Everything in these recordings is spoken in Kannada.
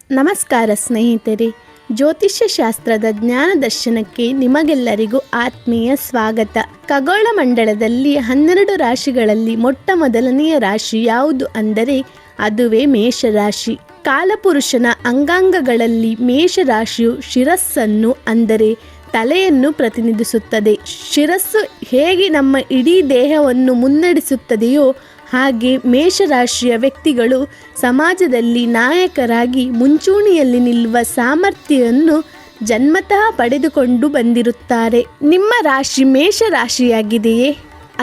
ನಮಸ್ಕಾರ ಸ್ನೇಹಿತರೆ, ಜ್ಯೋತಿಷ್ಯ ಶಾಸ್ತ್ರದ ಜ್ಞಾನ ದರ್ಶನಕ್ಕೆ ನಿಮಗೆಲ್ಲರಿಗೂ ಆತ್ಮೀಯ ಸ್ವಾಗತ. ಖಗೋಳ ಮಂಡಲದಲ್ಲಿ 12 ರಾಶಿಗಳಲ್ಲಿ ಮೊಟ್ಟ ಮೊದಲನೆಯ ರಾಶಿ ಯಾವುದು ಅಂದರೆ ಅದುವೇ ಮೇಷರಾಶಿ. ಕಾಲಪುರುಷನ ಅಂಗಾಂಗಗಳಲ್ಲಿ ಮೇಷರಾಶಿಯು ಶಿರಸ್ಸನ್ನು ಅಂದರೆ ತಲೆಯನ್ನು ಪ್ರತಿನಿಧಿಸುತ್ತದೆ. ಶಿರಸ್ಸು ಹೇಗೆ ನಮ್ಮ ಇಡೀ ದೇಹವನ್ನು ಮುನ್ನಡೆಸುತ್ತದೆಯೋ ಹಾಗೆ ಮೇಷರಾಶಿಯ ವ್ಯಕ್ತಿಗಳು ಸಮಾಜದಲ್ಲಿ ನಾಯಕರಾಗಿ ಮುಂಚೂಣಿಯಲ್ಲಿ ನಿಲ್ಲುವ ಸಾಮರ್ಥ್ಯವನ್ನು ಜನ್ಮತಃ ಪಡೆದುಕೊಂಡು ಬಂದಿರುತ್ತಾರೆ. ನಿಮ್ಮ ರಾಶಿ ಮೇಷರಾಶಿಯಾಗಿದೆಯೇ?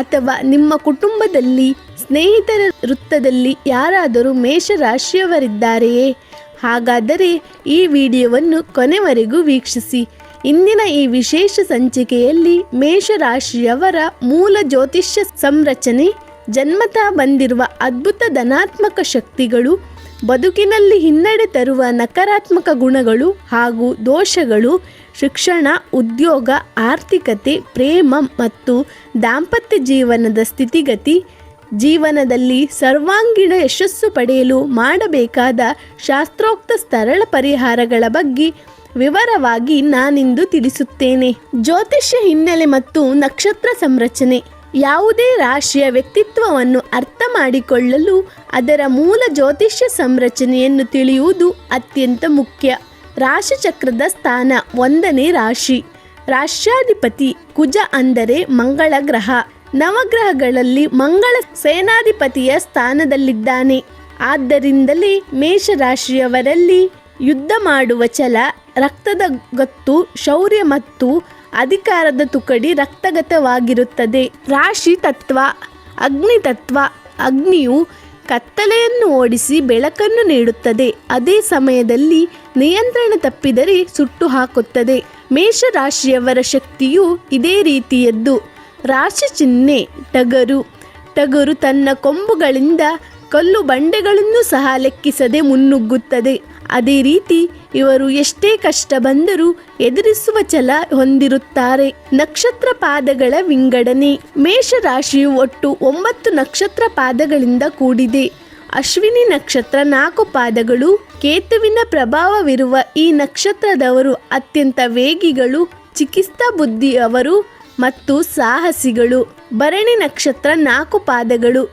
ಅಥವಾ ನಿಮ್ಮ ಕುಟುಂಬದಲ್ಲಿ, ಸ್ನೇಹಿತರ ವೃತ್ತದಲ್ಲಿ ಯಾರಾದರೂ ಮೇಷರಾಶಿಯವರಿದ್ದಾರೆಯೇ? ಹಾಗಾದರೆ ಈ ವಿಡಿಯೋವನ್ನು ಕೊನೆವರೆಗೂ ವೀಕ್ಷಿಸಿ. ಇಂದಿನ ಈ ವಿಶೇಷ ಸಂಚಿಕೆಯಲ್ಲಿ ಮೇಷರಾಶಿಯವರ ಮೂಲ ಜ್ಯೋತಿಷ್ಯ ಸಂರಚನೆ, ಜನ್ಮತಃ ಬಂದಿರುವ ಅದ್ಭುತ ಧನಾತ್ಮಕ ಶಕ್ತಿಗಳು, ಬದುಕಿನಲ್ಲಿ ಹಿನ್ನಡೆ ತರುವ ನಕಾರಾತ್ಮಕ ಗುಣಗಳು ಹಾಗೂ ದೋಷಗಳು, ಶಿಕ್ಷಣ, ಉದ್ಯೋಗ, ಆರ್ಥಿಕತೆ, ಪ್ರೇಮ ಮತ್ತು ದಾಂಪತ್ಯ ಜೀವನದ ಸ್ಥಿತಿಗತಿ, ಜೀವನದಲ್ಲಿ ಸರ್ವಾಂಗೀಣ ಯಶಸ್ಸು ಪಡೆಯಲು ಮಾಡಬೇಕಾದ ಶಾಸ್ತ್ರೋಕ್ತ ಸರಳ ಪರಿಹಾರಗಳ ಬಗ್ಗೆ ವಿವರವಾಗಿ ನಾನಿಂದು ತಿಳಿಸುತ್ತೇನೆ. ಜ್ಯೋತಿಷ್ಯ ಹಿನ್ನೆಲೆ ಮತ್ತು ನಕ್ಷತ್ರ ಸಂರಚನೆ. ಯಾವುದೇ ರಾಶಿಯ ವ್ಯಕ್ತಿತ್ವವನ್ನು ಅರ್ಥ ಮಾಡಿಕೊಳ್ಳಲು ಅದರ ಮೂಲ ಜ್ಯೋತಿಷ್ಯ ಸಂರಚನೆಯನ್ನು ತಿಳಿಯುವುದು ಅತ್ಯಂತ ಮುಖ್ಯ. ರಾಶಿಚಕ್ರದ ಸ್ಥಾನ. 1ನೇ ರಾಶಿ. ರಾಶ್ಯಾಧಿಪತಿ ಕುಜ ಅಂದರೆ ಮಂಗಳ ಗ್ರಹ. ನವಗ್ರಹಗಳಲ್ಲಿ ಮಂಗಳ ಸೇನಾಧಿಪತಿಯ ಸ್ಥಾನದಲ್ಲಿದ್ದಾನೆ. ಆದ್ದರಿಂದಲೇ ಮೇಷರಾಶಿಯವರಲ್ಲಿ ಯುದ್ಧ ಮಾಡುವ ಛಲ, ರಕ್ತದ ಗತ್ತು, ಶೌರ್ಯ ಮತ್ತು ಅಧಿಕಾರದ ತುಕಡಿ ರಕ್ತಗತವಾಗಿರುತ್ತದೆ. ರಾಶಿ ತತ್ವ. ಅಗ್ನಿ ತತ್ವ. ಅಗ್ನಿಯು ಕತ್ತಲೆಯನ್ನು ಓಡಿಸಿ ಬೆಳಕನ್ನು ನೀಡುತ್ತದೆ. ಅದೇ ಸಮಯದಲ್ಲಿ ನಿಯಂತ್ರಣ ತಪ್ಪಿದರೆ ಸುಟ್ಟು ಹಾಕುತ್ತದೆ. ಮೇಷರಾಶಿಯವರ ಶಕ್ತಿಯು ಇದೇ ರೀತಿಯದ್ದು. ರಾಶಿ ಚಿಹ್ನೆ ಟಗರು. ಟಗರು ತನ್ನ ಕೊಂಬುಗಳಿಂದ ಕಲ್ಲು ಬಂಡೆಗಳನ್ನು ಸಹ ಲೆಕ್ಕಿಸದೆ ಮುನ್ನುಗ್ಗುತ್ತದೆ. ಅದೇ ರೀತಿ ಇವರು ಎಷ್ಟೇ ಕಷ್ಟ ಬಂದರೂ ಎದುರಿಸುವ ಛಲ ಹೊಂದಿರುತ್ತಾರೆ. ನಕ್ಷತ್ರ ಪಾದಗಳ ವಿಂಗಡಣೆ. ಮೇಷರಾಶಿಯು ಒಟ್ಟು 9 ನಕ್ಷತ್ರ ಪಾದಗಳಿಂದ ಕೂಡಿದೆ. ಅಶ್ವಿನಿ ನಕ್ಷತ್ರ 4 ಪಾದಗಳು. ಕೇತುವಿನ ಪ್ರಭಾವವಿರುವ ಈ ನಕ್ಷತ್ರದವರು ಅತ್ಯಂತ ವೇಗಿಗಳು, ಚಿಕಿತ್ಸಾ ಬುದ್ಧಿಯವರು ಮತ್ತು ಸಾಹಸಿಗಳು. ಭರಣಿ ನಕ್ಷತ್ರ 4 ಪಾದಗಳು.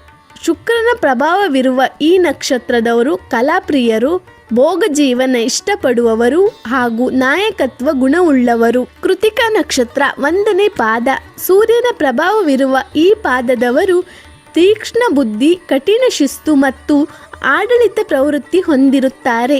ಶುಕ್ರನ ಪ್ರಭಾವವಿರುವ ಈ ನಕ್ಷತ್ರದವರು ಕಲಾಪ್ರಿಯರು, ಭೋಗ ಜೀವನ ಇಷ್ಟಪಡುವವರು ಹಾಗೂ ನಾಯಕತ್ವ ಗುಣವುಳ್ಳವರು. ಕೃತಿಕಾ ನಕ್ಷತ್ರ 1ನೇ ಪಾದ. ಸೂರ್ಯನ ಪ್ರಭಾವವಿರುವ ಈ ಪಾದದವರು ತೀಕ್ಷ್ಣ ಬುದ್ಧಿ, ಕಠಿಣ ಶಿಸ್ತು ಮತ್ತು ಆಡಳಿತ ಪ್ರವೃತ್ತಿ ಹೊಂದಿರುತ್ತಾರೆ.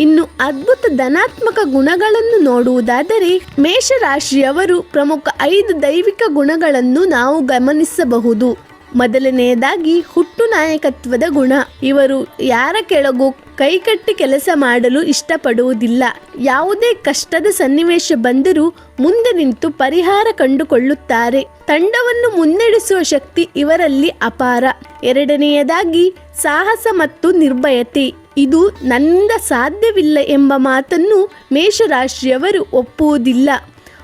ಇನ್ನು ಅದ್ಭುತ ಧನಾತ್ಮಕ ಗುಣಗಳನ್ನು ನೋಡುವುದಾದರೆ ಮೇಷರಾಶಿಯವರು ಪ್ರಮುಖ 5 ದೈವಿಕ ಗುಣಗಳನ್ನು ನಾವು ಗಮನಿಸಬಹುದು. ಮೊದಲನೆಯದಾಗಿ ಹುಟ್ಟು ನಾಯಕತ್ವದ ಗುಣ. ಇವರು ಯಾರ ಕೆಳಗೂ ಕೈಕಟ್ಟಿ ಕೆಲಸ ಮಾಡಲು ಇಷ್ಟಪಡುವುದಿಲ್ಲ. ಯಾವುದೇ ಕಷ್ಟದ ಸನ್ನಿವೇಶ ಬಂದರೂ ಮುಂದೆ ನಿಂತು ಪರಿಹಾರ ಕಂಡುಕೊಳ್ಳುತ್ತಾರೆ. ತಂಡವನ್ನು ಮುನ್ನಡೆಸುವ ಶಕ್ತಿ ಇವರಲ್ಲಿ ಅಪಾರ. ಎರಡನೆಯದಾಗಿ ಸಾಹಸ ಮತ್ತು ನಿರ್ಭಯತೆ. ಇದು ನನ್ನಿಂದ ಸಾಧ್ಯವಿಲ್ಲ ಎಂಬ ಮಾತನ್ನು ಮೇಷರಾಶಿಯವರು ಒಪ್ಪುವುದಿಲ್ಲ.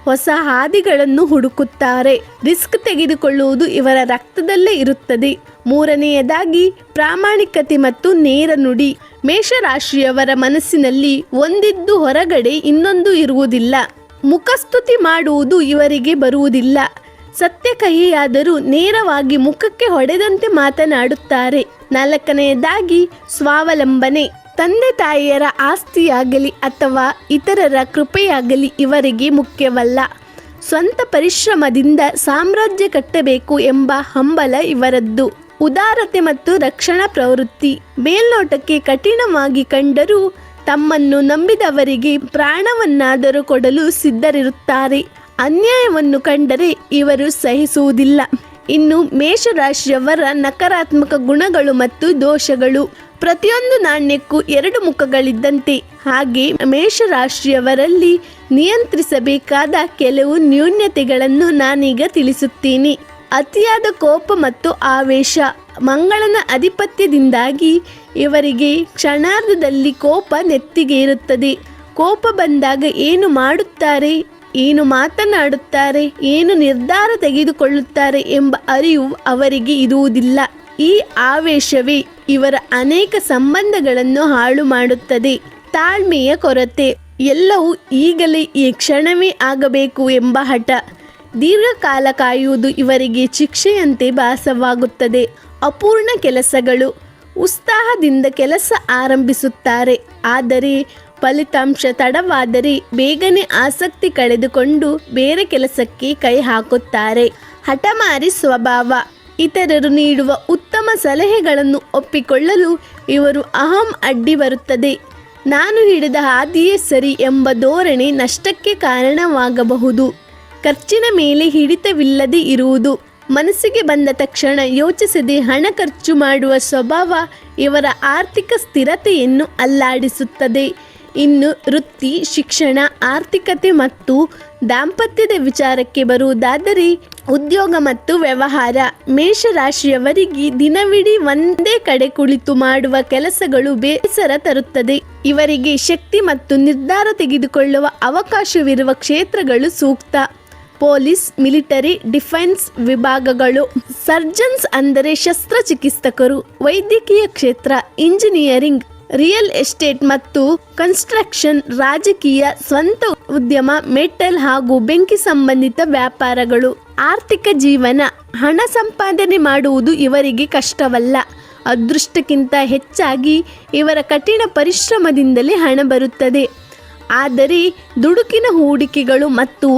ಹೊಸ ಹಾದಿಗಳನ್ನು ಹುಡುಕುತ್ತಾರೆ. ರಿಸ್ಕ್ ತೆಗೆದುಕೊಳ್ಳುವುದು ಇವರ ರಕ್ತದಲ್ಲೇ ಇರುತ್ತದೆ. ಮೂರನೆಯದಾಗಿ ಪ್ರಾಮಾಣಿಕತೆ ಮತ್ತು ನೇರ ನುಡಿ. ಮೇಷರಾಶಿಯವರ ಮನಸ್ಸಿನಲ್ಲಿ ಒಂದಿದ್ದು ಹೊರಗಡೆ ಇನ್ನೊಂದು ಇರುವುದಿಲ್ಲ. ಮುಖಸ್ತುತಿ ಮಾಡುವುದು ಇವರಿಗೆ ಬರುವುದಿಲ್ಲ. ಸತ್ಯ ಕಹಿಯಾದರೂ ನೇರವಾಗಿ ಮುಖಕ್ಕೆ ಹೊಡೆದಂತೆ ಮಾತನಾಡುತ್ತಾರೆ. ನಾಲ್ಕನೆಯದಾಗಿ ಸ್ವಾವಲಂಬನೆ. ತಂದೆ ತಾಯಿಯರ ಆಸ್ತಿಯಾಗಲಿ ಅಥವಾ ಇತರರ ಕೃಪೆಯಾಗಲಿ ಇವರಿಗೆ ಮುಖ್ಯವಲ್ಲ. ಸ್ವಂತ ಪರಿಶ್ರಮದಿಂದ ಸಾಮ್ರಾಜ್ಯ ಕಟ್ಟಬೇಕು ಎಂಬ ಹಂಬಲ ಇವರದ್ದು. ಉದಾರತೆ ಮತ್ತು ರಕ್ಷಣಾ ಪ್ರವೃತ್ತಿ. ಮೇಲ್ನೋಟಕ್ಕೆ ಕಠಿಣವಾಗಿ ಕಂಡರೂ ತಮ್ಮನ್ನು ನಂಬಿದವರಿಗೆ ಪ್ರಾಣವನ್ನಾದರೂ ಕೊಡಲು ಸಿದ್ಧರಿರುತ್ತಾರೆ. ಅನ್ಯಾಯವನ್ನು ಕಂಡರೆ ಇವರು ಸಹಿಸುವುದಿಲ್ಲ. ಇನ್ನು ಮೇಷರಾಶಿಯವರ ನಕಾರಾತ್ಮಕ ಗುಣಗಳು ಮತ್ತು ದೋಷಗಳು. ಪ್ರತಿಯೊಂದು ನಾಣ್ಯಕ್ಕೂ 2 ಮುಖಗಳಿದ್ದಂತೆ. ಹಾಗೆ ಮೇಷರಾಶಿಯವರಲ್ಲಿ ನಿಯಂತ್ರಿಸಬೇಕಾದ ಕೆಲವು ನ್ಯೂನತೆಗಳನ್ನು ನಾನೀಗ ತಿಳಿಸುತ್ತೀನಿ. ಅತಿಯಾದ ಕೋಪ ಮತ್ತು ಆವೇಶ. ಮಂಗಳನ ಅಧಿಪತ್ಯದಿಂದಾಗಿ ಇವರಿಗೆ ಕ್ಷಣಾರ್ಧದಲ್ಲಿ ಕೋಪ ನೆತ್ತಿಗೇರುತ್ತದೆ. ಕೋಪ ಬಂದಾಗ ಏನು ಮಾಡುತ್ತಾರೆ, ಏನು ಮಾತನಾಡುತ್ತಾರೆ, ಏನು ನಿರ್ಧಾರ ತೆಗೆದುಕೊಳ್ಳುತ್ತಾರೆ ಎಂಬ ಅರಿವು ಅವರಿಗೆ ಇರುವುದಿಲ್ಲ. ಈ ಆವೇಶವೇ ಇವರ ಅನೇಕ ಸಂಬಂಧಗಳನ್ನು ಹಾಳು ಮಾಡುತ್ತದೆ. ತಾಳ್ಮೆಯ ಕೊರತೆ, ಎಲ್ಲವೂ ಈಗಲೇ ಈ ಕ್ಷಣವೇ ಆಗಬೇಕು ಎಂಬ ಹಠ, ದೀರ್ಘಕಾಲ ಕಾಯುವುದು ಇವರಿಗೆ ಶಿಕ್ಷೆಯಂತೆ ಭಾಸವಾಗುತ್ತದೆ. ಅಪೂರ್ಣ ಕೆಲಸಗಳು, ಉತ್ಸಾಹದಿಂದ ಕೆಲಸ ಆರಂಭಿಸುತ್ತಾರೆ, ಆದರೆ ಫಲಿತಾಂಶ ತಡವಾದರೆ ಬೇಗನೆ ಆಸಕ್ತಿ ಕಳೆದುಕೊಂಡು ಬೇರೆ ಕೆಲಸಕ್ಕೆ ಕೈ ಹಾಕುತ್ತಾರೆ. ಹಠಮಾರಿ ಸ್ವಭಾವ, ಇತರರು ನೀಡುವ ಉತ್ತಮ ಸಲಹೆಗಳನ್ನು ಒಪ್ಪಿಕೊಳ್ಳಲು ಇವರು ಅಹಂ ಅಡ್ಡಿ ಬರುತ್ತದೆ. ನಾನು ಹಿಡಿದ ಹಾದಿಯೇ ಸರಿ ಎಂಬ ಧೋರಣೆ ನಷ್ಟಕ್ಕೆ ಕಾರಣವಾಗಬಹುದು. ಖರ್ಚಿನ ಮೇಲೆ ಹಿಡಿತವಿಲ್ಲದೆ ಇರುವುದು, ಮನಸ್ಸಿಗೆ ಬಂದ ತಕ್ಷಣ ಯೋಚಿಸದೆ ಹಣ ಖರ್ಚು ಮಾಡುವ ಸ್ವಭಾವ ಇವರ ಆರ್ಥಿಕ ಸ್ಥಿರತೆಯನ್ನು ಅಲ್ಲಾಡಿಸುತ್ತದೆ. ಇನ್ನು ವೃತ್ತಿ, ಶಿಕ್ಷಣ, ಆರ್ಥಿಕತೆ ಮತ್ತು ದಾಂಪತ್ಯದ ವಿಚಾರಕ್ಕೆ ಬರುವುದಾದರೆ ಉದ್ಯೋಗ ಮತ್ತು ವ್ಯವಹಾರ, ಮೇಷರಾಶಿಯವರಿಗೆ ದಿನವಿಡೀ ಒಂದೇ ಕಡೆ ಕುಳಿತು ಮಾಡುವ ಕೆಲಸಗಳು ಬೇಸರ ತರುತ್ತದೆ. ಇವರಿಗೆ ಶಕ್ತಿ ಮತ್ತು ನಿರ್ಧಾರ ತೆಗೆದುಕೊಳ್ಳುವ ಅವಕಾಶವಿರುವ ಕ್ಷೇತ್ರಗಳು ಸೂಕ್ತ. ಪೊಲೀಸ್, ಮಿಲಿಟರಿ, ಡಿಫೆನ್ಸ್ ವಿಭಾಗಗಳು. ಸರ್ಜನ್ಸ್ ಅಂದರೆ ಶಸ್ತ್ರಚಿಕಿತ್ಸಕರು. ವೈದ್ಯಕೀಯ ಕ್ಷೇತ್ರ, ಇಂಜಿನಿಯರಿಂಗ್, ರಿಯಲ್ ಎಸ್ಟೇಟ್ ಮತ್ತು ಕನ್ಸ್ಟ್ರಕ್ಷನ್. ರಾಜಕೀಯ, ಸ್ವಂತ ಉದ್ಯಮ, ಮೆಟಲ್ ಹಾಗೂ ಬೆಂಕಿ ಸಂಬಂಧಿತ ವ್ಯಾಪಾರಗಳು. ಆರ್ಥಿಕ ಜೀವನ, ಹಣ ಸಂಪಾದನೆ ಮಾಡುವುದು ಇವರಿಗೆ ಕಷ್ಟವಲ್ಲ. ಅದೃಷ್ಟಕ್ಕಿಂತ ಹೆಚ್ಚಾಗಿ ಇವರ ಕಠಿಣ ಪರಿಶ್ರಮದಿಂದಲೇ ಹಣ ಬರುತ್ತದೆ. ಆದರೆ ದುಡುಕಿನ ಹೂಡಿಕೆಗಳು ಮತ್ತು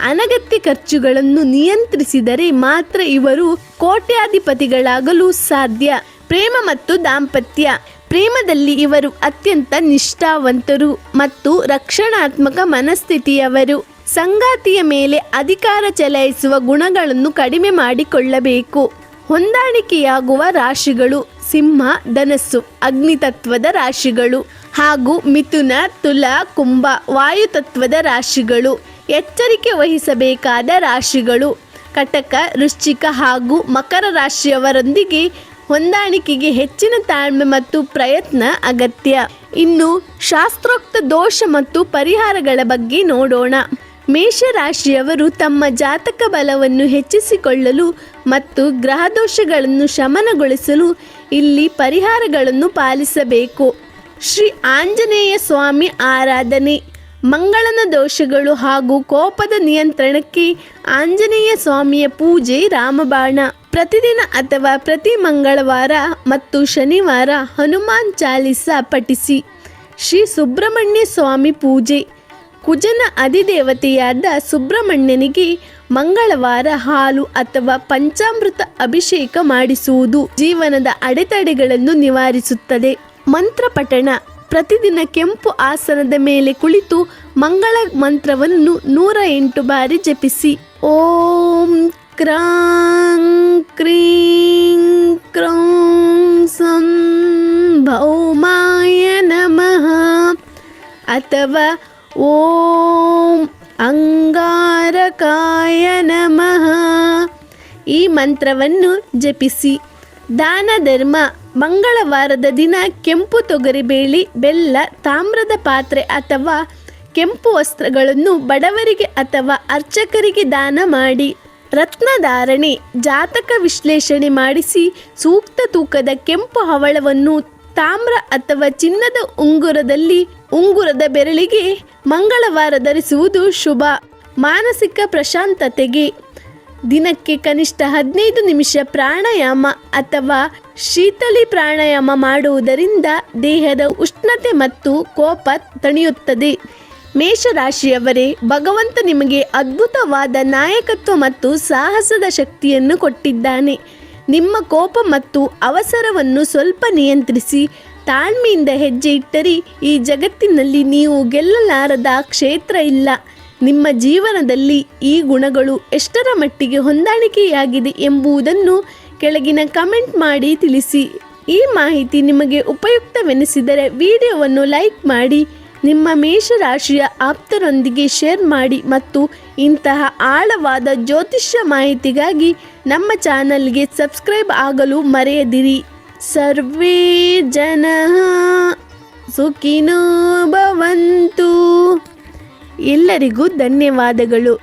ಅನಗತ್ಯ ಖರ್ಚುಗಳನ್ನು ನಿಯಂತ್ರಿಸಿದರೆ ಮಾತ್ರ ಇವರು ಕೋಟ್ಯಾಧಿಪತಿಗಳಾಗಲು ಸಾಧ್ಯ. ಪ್ರೇಮ ಮತ್ತು ದಾಂಪತ್ಯ. ಪ್ರೇಮದಲ್ಲಿ ಇವರು ಅತ್ಯಂತ ನಿಷ್ಠಾವಂತರು ಮತ್ತು ರಕ್ಷಣಾತ್ಮಕ ಮನಸ್ಥಿತಿಯವರು. ಸಂಗಾತಿಯ ಮೇಲೆ ಅಧಿಕಾರ ಚಲಾಯಿಸುವ ಗುಣಗಳನ್ನು ಕಡಿಮೆ ಮಾಡಿಕೊಳ್ಳಬೇಕು. ಹೊಂದಾಣಿಕೆಯಾಗುವ ರಾಶಿಗಳು ಸಿಂಹ, ಧನಸ್ಸು ಅಗ್ನಿತತ್ವದ ರಾಶಿಗಳು ಹಾಗೂ ಮಿಥುನ, ತುಲಾ, ಕುಂಭ ವಾಯುತತ್ವದ ರಾಶಿಗಳು. ಎಚ್ಚರಿಕೆ ವಹಿಸಬೇಕಾದ ರಾಶಿಗಳು ಕಟಕ, ವೃಶ್ಚಿಕ ಹಾಗೂ ಮಕರ ರಾಶಿಯವರೊಂದಿಗೆ ಹೊಂದಾಣಿಕೆಗೆ ಹೆಚ್ಚಿನ ತಾಳ್ಮೆ ಮತ್ತು ಪ್ರಯತ್ನ ಅಗತ್ಯ. ಇನ್ನು ಶಾಸ್ತ್ರೋಕ್ತ ದೋಷ ಮತ್ತು ಪರಿಹಾರಗಳ ಬಗ್ಗೆ ನೋಡೋಣ. ಮೇಷರಾಶಿಯವರು ತಮ್ಮ ಜಾತಕ ಬಲವನ್ನು ಹೆಚ್ಚಿಸಿಕೊಳ್ಳಲು ಮತ್ತು ಗ್ರಹದೋಷಗಳನ್ನು ಶಮನಗೊಳಿಸಲು ಇಲ್ಲಿ ಪರಿಹಾರಗಳನ್ನು ಪಾಲಿಸಬೇಕು. ಶ್ರೀ ಆಂಜನೇಯ ಸ್ವಾಮಿ ಆರಾಧನೆ. ಮಂಗಳನ ದೋಷಗಳು ಹಾಗೂ ಕೋಪದ ನಿಯಂತ್ರಣಕ್ಕೆ ಆಂಜನೇಯ ಸ್ವಾಮಿಯ ಪೂಜೆ, ರಾಮಬಾಣ. ಪ್ರತಿದಿನ ಅಥವಾ ಪ್ರತಿ ಮಂಗಳವಾರ ಮತ್ತು ಶನಿವಾರ ಹನುಮಾನ್ ಚಾಲಿಸ ಪಠಿಸಿ. ಶ್ರೀ ಸುಬ್ರಹ್ಮಣ್ಯ ಸ್ವಾಮಿ ಪೂಜೆ. ಕುಜನ ಅಧಿದೇವತೆಯಾದ ಸುಬ್ರಹ್ಮಣ್ಯನಿಗೆ ಮಂಗಳವಾರ ಹಾಲು ಅಥವಾ ಪಂಚಾಮೃತ ಅಭಿಷೇಕ ಮಾಡಿಸುವುದು ಜೀವನದ ಅಡೆತಡೆಗಳನ್ನು ನಿವಾರಿಸುತ್ತದೆ. ಮಂತ್ರ ಪಠಣ. ಪ್ರತಿದಿನ ಕೆಂಪು ಆಸನದ ಮೇಲೆ ಕುಳಿತು ಮಂಗಳ ಮಂತ್ರವನ್ನು 108 ಬಾರಿ ಜಪಿಸಿ. ಓಂ ಕ್ರಾಂ ಕ್ರೀಂ ಕ್ರೌಂ ಸಂ ಭೌಮಾಯ ನಮಃ ಅಥವಾ ಓಂ ಅಂಗಾರಕಾಯ ನಮಃ ಈ ಮಂತ್ರವನ್ನು ಜಪಿಸಿ. ದಾನ ಧರ್ಮ. ಮಂಗಳವಾರದ ದಿನ ಕೆಂಪು ತೊಗರಿಬೇಳೆ, ಬೆಲ್ಲ, ತಾಮ್ರದ ಪಾತ್ರೆ ಅಥವಾ ಕೆಂಪು ವಸ್ತ್ರಗಳನ್ನು ಬಡವರಿಗೆ ಅಥವಾ ಅರ್ಚಕರಿಗೆ ದಾನ ಮಾಡಿ. ರತ್ನಧಾರಣೆ. ಜಾತಕ ವಿಶ್ಲೇಷಣೆ ಮಾಡಿಸಿ ಸೂಕ್ತ ತೂಕದ ಕೆಂಪು ಹವಳವನ್ನು ತಾಮ್ರ ಅಥವಾ ಚಿನ್ನದ ಉಂಗುರದ ಬೆರಳಿಗೆ ಮಂಗಳವಾರ ಧರಿಸುವುದು ಶುಭ. ಮಾನಸಿಕ ಪ್ರಶಾಂತತೆಗೆ ದಿನಕ್ಕೆ ಕನಿಷ್ಠ 15 ನಿಮಿಷ ಪ್ರಾಣಾಯಾಮ ಅಥವಾ ಶೀತಲಿ ಪ್ರಾಣಾಯಾಮ ಮಾಡುವುದರಿಂದ ದೇಹದ ಉಷ್ಣತೆ ಮತ್ತು ಕೋಪ ತಣಿಯುತ್ತದೆ. ಮೇಷರಾಶಿಯವರೇ, ಭಗವಂತ ನಿಮಗೆ ಅದ್ಭುತವಾದ ನಾಯಕತ್ವ ಮತ್ತು ಸಾಹಸದ ಶಕ್ತಿಯನ್ನು ಕೊಟ್ಟಿದ್ದಾನೆ. ನಿಮ್ಮ ಕೋಪ ಮತ್ತು ಅವಸರವನ್ನು ಸ್ವಲ್ಪ ನಿಯಂತ್ರಿಸಿ ತಾಳ್ಮೆಯಿಂದ ಹೆಜ್ಜೆ ಇಟ್ಟರೆ ಈ ಜಗತ್ತಿನಲ್ಲಿ ನೀವು ಗೆಲ್ಲಲಾರದ ಕ್ಷೇತ್ರ ಇಲ್ಲ. ನಿಮ್ಮ ಜೀವನದಲ್ಲಿ ಈ ಗುಣಗಳು ಎಷ್ಟರ ಮಟ್ಟಿಗೆ ಹೊಂದಾಣಿಕೆಯಾಗಿದೆ ಎಂಬುದನ್ನು ಕೆಳಗಿನ ಕಮೆಂಟ್ ಮಾಡಿ ತಿಳಿಸಿ. ಈ ಮಾಹಿತಿ ನಿಮಗೆ ಉಪಯುಕ್ತವೆನಿಸಿದರೆ ವಿಡಿಯೋವನ್ನು ಲೈಕ್ ಮಾಡಿ, ನಿಮ್ಮ ಮೇಷರಾಶಿಯ ಆಪ್ತರೊಂದಿಗೆ ಶೇರ್ ಮಾಡಿ ಮತ್ತು ಇಂತಹ ಆಳವಾದ ಜ್ಯೋತಿಷ್ಯ ಮಾಹಿತಿಗಾಗಿ ನಮ್ಮ ಚಾನಲ್ಗೆ ಸಬ್ಸ್ಕ್ರೈಬ್ ಆಗಲು ಮರೆಯದಿರಿ. ಸರ್ವೇ ಜನಃ ಸುಖಿನೋ ಭವಂತು. ಎಲ್ಲರಿಗೂ ಧನ್ಯವಾದಗಳು.